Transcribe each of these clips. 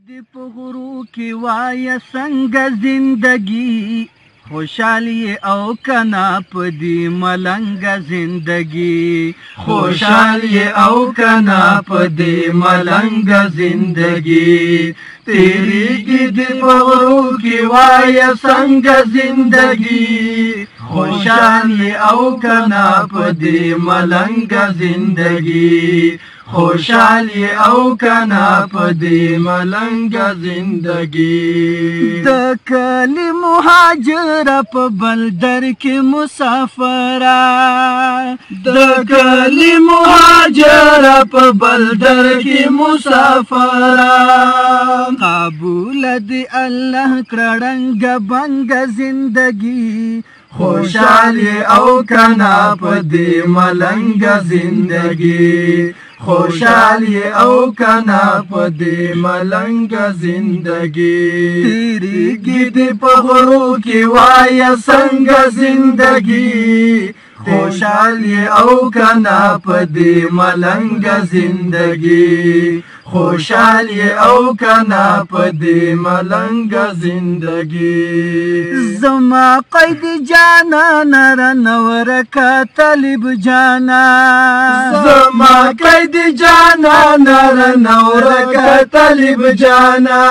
د پغرو کې وایه څنګه زندگی خوشحالی او کنا پدی ملنگ زندگی خوشحالی او کنا پدی ملنگ زندگی تیریگی دی پغرو کی وای سنگ زندگی خوشحالی او کنا پدی ملنگ زندگی خوشحالی او کنا پدی ملنگ زندگی د کلی مهاجر په بلدر کې مسافر د کلی مهاجر په بلدر کې مسافر قبول دی الله کړنګ بنګ زندگی خوشحالی او کنا پدی ملنگ زندگی خوشحالی او کنا پدی ملنگ زندگی تیریگی دی پغرو کی وای سنگ زندگی خوشحالی او کنا پدی ملنگ زندگی خوشحالی او کنا پدی ملنگ زندگی زما قید جانا نر نورکا طالب جانا زما قید جانا نر نورکا طالب جانا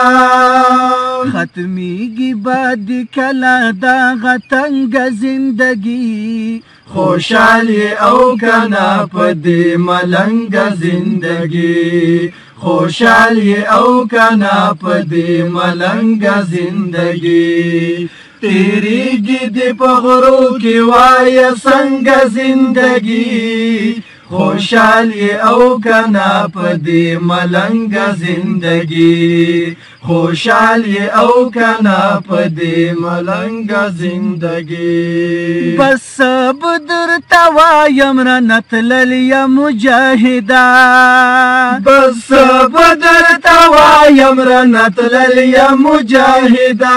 ختمی گی بعد کلا دا غتنگ زندگی خوشحالی او کنا پدی ملنگ زندگی خوشحالی او کنا پدی ملنگ زندگی تیریگی دی پغرو کی وای سنگ زندگی خوشحالی او کنا پدی ملنگ زندگی خوشحالی او کنا پدی ملنگ زندگی بس بدر توایم رنت للیا مجاہدہ بس بدر توایم رنت للیا مجاہدہ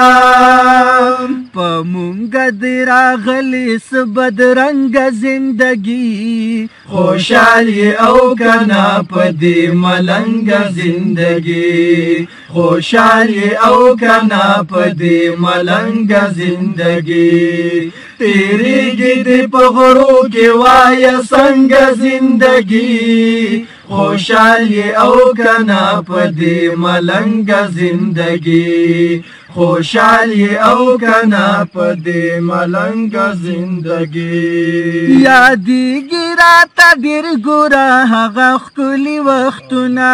پمونگ دیرا غلیس بدرنگ زندگی خوشحالی او کنا پدی ملنگ زندگی خوشحالی او کنا پدی ملنگ زندگی تیریگی دی پغرو کی وای سنگ زندگی خوشحالی او کنا پدی ملنگ زندگی خوشحالی او کنا پدی ملنگ زندگی یادیگی راتا دیر گورا هغه ښکلی وختونه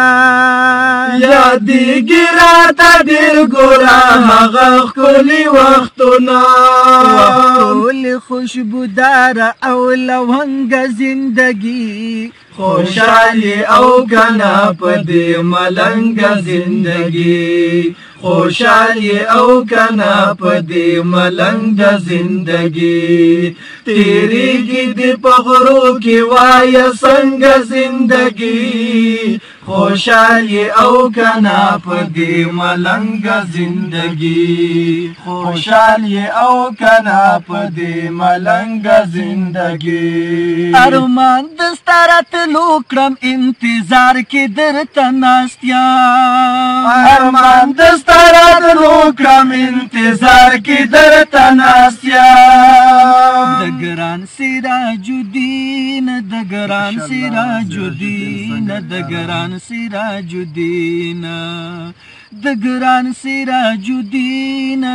یادیگی راتا دیر گورا هغه ښکلی وختونه ټول خوشبودار او لونگ زندگی خوشحالی او کنا پدی ملنگ زندگی خوشحالی او کنا پدی ملنگ زندگی تیریگی دی پغرو کی وای سنگ زندگی خوشحالی او کنا پدی ملنگ زندگی خوشحالی او کنا پدی ملنگ زندگی ارمان دستارت لوکرم انتظار کی درتا ناستیا ارمان دستارت لوکرم انتظار کی درتا ناستیا دگران سراج الدین دگران سراج الدین دگران سراج الدین دگران سراج الدین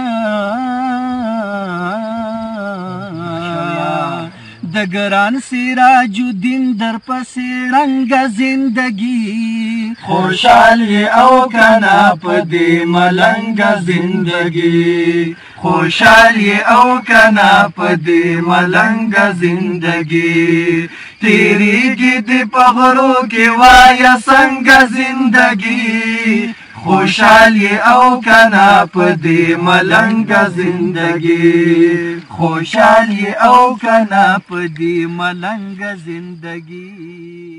دگران سراج الدین در پسی رنگ زندگی خوشحالی او کنا پدی ملنگ زندگی خوشحالی او کنا پدی ملنگ زندگی تیریگی دی پغرو کی وای سنگ زندگی خوشحالی او کنا پدی ملنگ زندگی خوشحالی او کنا پدی ملنگ زندگی